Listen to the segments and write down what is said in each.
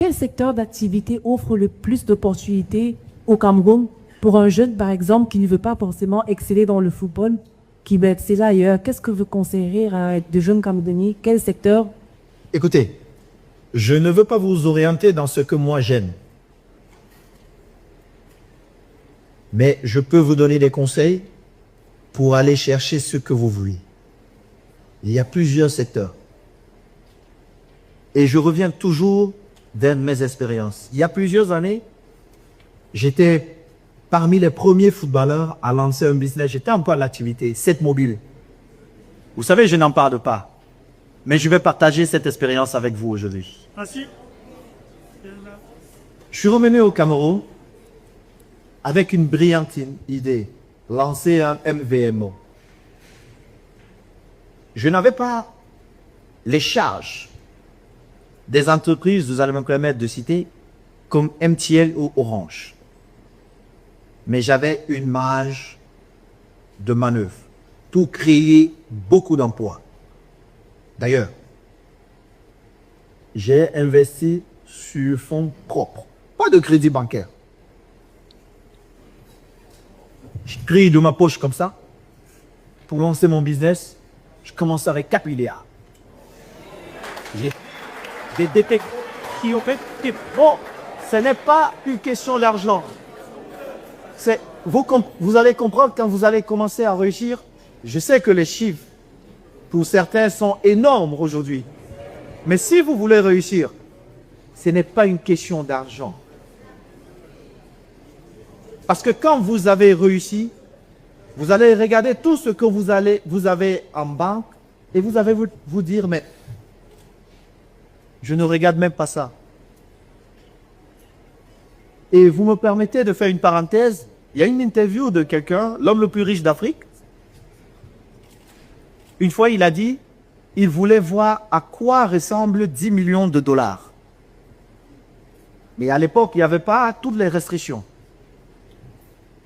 Quel secteur d'activité offre le plus d'opportunités au Cameroun pour un jeune, par exemple, qui ne veut pas forcément exceller dans le football, qui veut exceller ailleurs? Qu'est-ce que vous conseillerez à de jeunes Camerounais? Quel secteur? Écoutez, je ne veux pas vous orienter dans ce que moi j'aime. Mais je peux vous donner des conseils pour aller chercher ce que vous voulez. Il y a plusieurs secteurs. Et je reviens toujours vers mes expériences. Il y a plusieurs années, j'étais parmi les premiers footballeurs à lancer un business. J'étais un peu à l'activité, 7 mobile. Vous savez, je n'en parle pas. Mais je vais partager cette expérience avec vous aujourd'hui. Merci. Je suis revenu au Cameroun avec une brillante idée, lancer un MVMO. Je n'avais pas les charges des entreprises, vous allez me permettre de citer, comme MTL ou Orange. Mais j'avais une marge de manœuvre pour créer beaucoup d'emplois. D'ailleurs, j'ai investi sur fonds propres, pas de crédit bancaire. Je crée de ma poche comme ça. Pour lancer mon business, je commence avec 4 milliards. J'ai des détectives qui ont fait... Bon, ce n'est pas une question d'argent. Vous allez comprendre quand vous allez commencer à réussir. Je sais que les chiffres, pour certains, sont énormes aujourd'hui. Mais si vous voulez réussir, ce n'est pas une question d'argent. Parce que quand vous avez réussi, vous allez regarder tout ce que vous avez en banque et vous allez vous dire, mais je ne regarde même pas ça. Et vous me permettez de faire une parenthèse. Il y a une interview de quelqu'un, l'homme le plus riche d'Afrique. Une fois, il a dit, il voulait voir à quoi ressemblent 10 millions de dollars. Mais à l'époque, il n'y avait pas toutes les restrictions.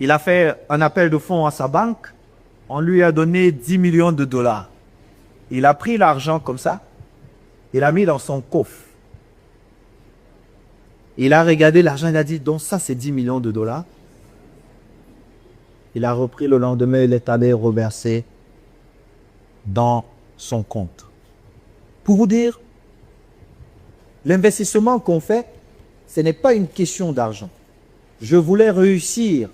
Il a fait un appel de fonds à sa banque. On lui a donné 10 millions de dollars. Il a pris l'argent comme ça. Il l'a mis dans son coffre. Il a regardé l'argent. Il a dit, donc ça, c'est 10 millions de dollars. Il a repris le lendemain. Il est allé reverser dans son compte. Pour vous dire, l'investissement qu'on fait, ce n'est pas une question d'argent. Je voulais réussir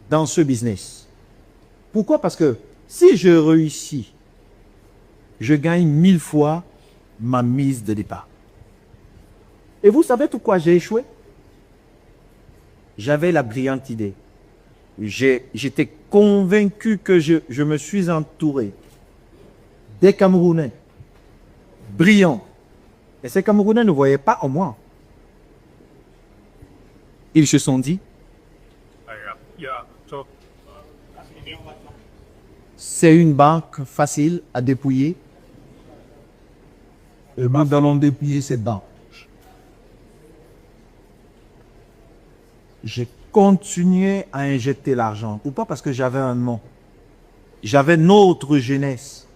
dans ce business. Pourquoi? Parce que si je réussis, je gagne 1000 fois ma mise de départ. Et vous savez pourquoi j'ai échoué? J'avais la brillante idée. J'étais convaincu que je me suis entouré des Camerounais brillants. Et ces Camerounais ne voyaient pas en moi. Ils se sont dit, c'est une banque facile à dépouiller. Et nous allons dépouiller cette banque. J'ai continué à injecter l'argent. Ou pas parce que j'avais un nom. J'avais notre jeunesse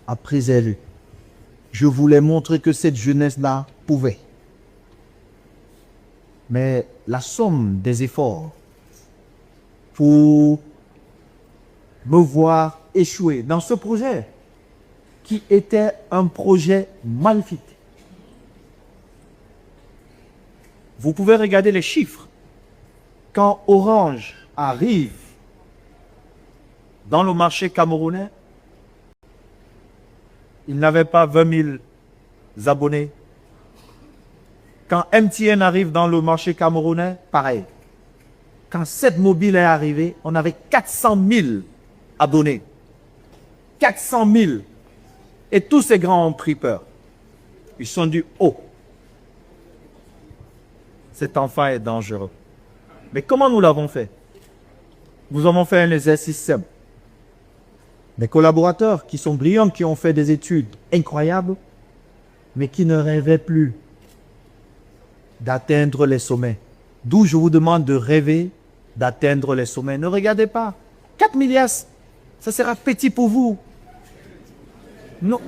à préserver. Je voulais montrer que cette jeunesse-là pouvait. Mais la somme des efforts pour me voir échouer dans ce projet qui était un projet magnifique. Vous pouvez regarder les chiffres. Quand Orange arrive dans le marché camerounais, il n'avait pas 20 000 abonnés. Quand MTN arrive dans le marché camerounais, pareil. Quand 7 Mobile est arrivé, on avait 400 000 abonnés. 400 000. Et tous ces grands ont pris peur. Ils sont dit, oh, cet enfant est dangereux. Mais comment nous l'avons fait? Nous avons fait un exercice simple. Mes collaborateurs qui sont brillants, qui ont fait des études incroyables, mais qui ne rêvaient plus d'atteindre les sommets. D'où je vous demande de rêver d'atteindre les sommets. Ne regardez pas. 4 milliards, ça sera petit pour vous. Non,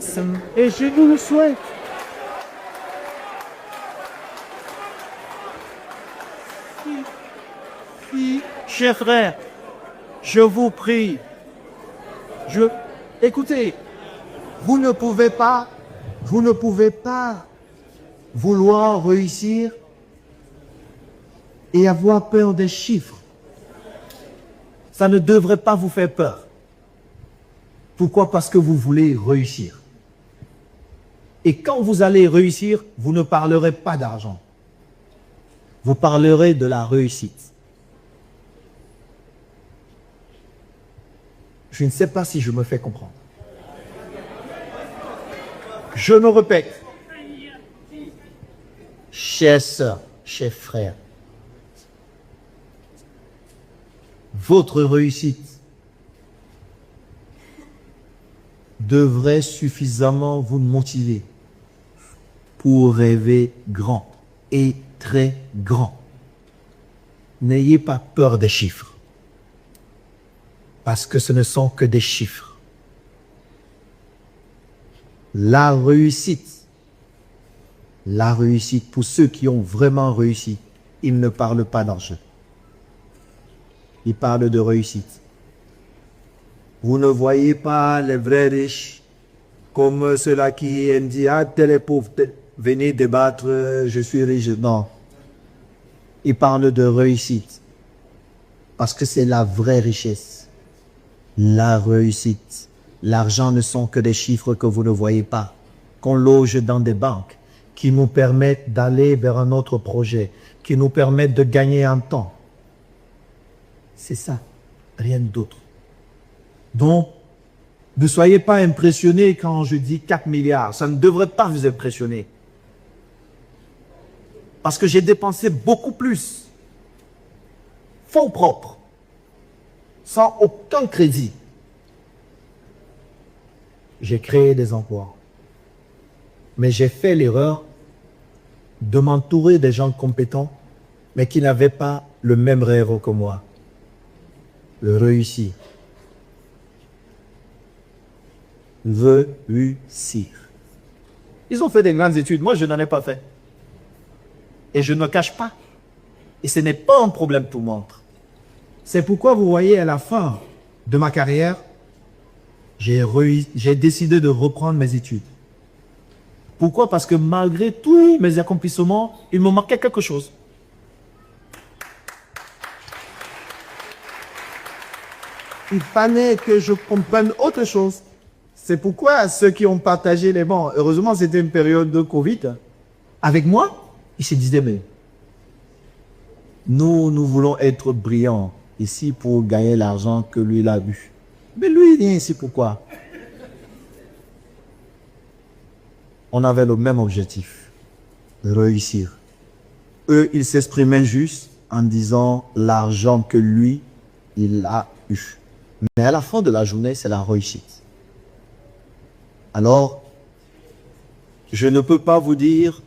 et je vous le souhaite. Chers frères, je vous prie, écoutez, vous ne pouvez pas vouloir réussir et avoir peur des chiffres. Ça ne devrait pas vous faire peur. Pourquoi? Parce que vous voulez réussir. Et quand vous allez réussir, vous ne parlerez pas d'argent. Vous parlerez de la réussite. Je ne sais pas si je me fais comprendre. Je me répète. Chères sœurs, chers frères, votre réussite devrait suffisamment vous motiver pour rêver grand et très grand. N'ayez pas peur des chiffres, parce que ce ne sont que des chiffres. La réussite pour ceux qui ont vraiment réussi, ils ne parlent pas d'argent. Ils parlent de réussite. Vous ne voyez pas les vrais riches comme ceux-là qui disent « Ah, tel est pauvre, venez débattre, je suis riche. » Non. Ils parlent de réussite. Parce que c'est la vraie richesse. La réussite. L'argent ne sont que des chiffres que vous ne voyez pas, qu'on loge dans des banques, qui nous permettent d'aller vers un autre projet, qui nous permettent de gagner un temps. C'est ça, rien d'autre. Donc, ne soyez pas impressionnés quand je dis 4 milliards. Ça ne devrait pas vous impressionner. Parce que j'ai dépensé beaucoup plus. Fonds propres. Sans aucun crédit. J'ai créé des emplois. Mais j'ai fait l'erreur de m'entourer des gens compétents, mais qui n'avaient pas le même rêve que moi. Le réussir. Réussir. Ils ont fait des grandes études. Moi, je n'en ai pas fait. Et je ne me cache pas. Et ce n'est pas un problème pour moi. C'est pourquoi vous voyez à la fin de ma carrière, j'ai décidé de reprendre mes études. Pourquoi? Parce que malgré tous mes accomplissements, il me manquait quelque chose. Il fallait que je comprenne autre chose. C'est pourquoi ceux qui ont partagé les bancs, heureusement c'était une période de Covid, avec moi, ils se disaient, mais nous voulons être brillants ici pour gagner l'argent que lui il a eu. Mais lui, il vient ici pourquoi? On avait le même objectif, réussir. Eux, ils s'exprimaient juste en disant l'argent que lui, il a eu. Mais à la fin de la journée, c'est la réussite. Alors, je ne peux pas vous dire,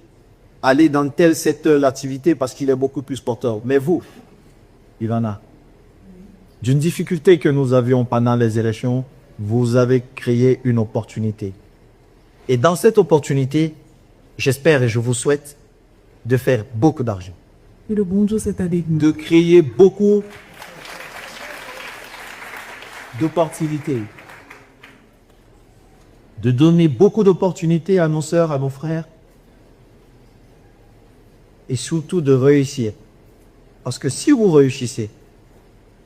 allez dans tel secteur d'activité parce qu'il est beaucoup plus porteur. Mais vous, il en a. D'une difficulté que nous avions pendant les élections, vous avez créé une opportunité. Et dans cette opportunité, j'espère et je vous souhaite de faire beaucoup d'argent. Et le bon Dieu, c'est avec nous. De créer beaucoup d'opportunités. De donner beaucoup d'opportunités à nos sœurs, à nos frères. Et surtout de réussir. Parce que si vous réussissez,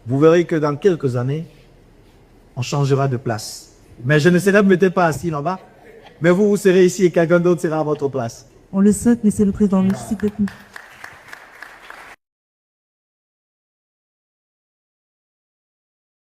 vous verrez que dans quelques années, on changera de place. Mais je ne serai peut-être pas assis là-bas. Mais vous serez ici et quelqu'un d'autre sera à votre place. On le souhaite, Monsieur le Président. Merci beaucoup.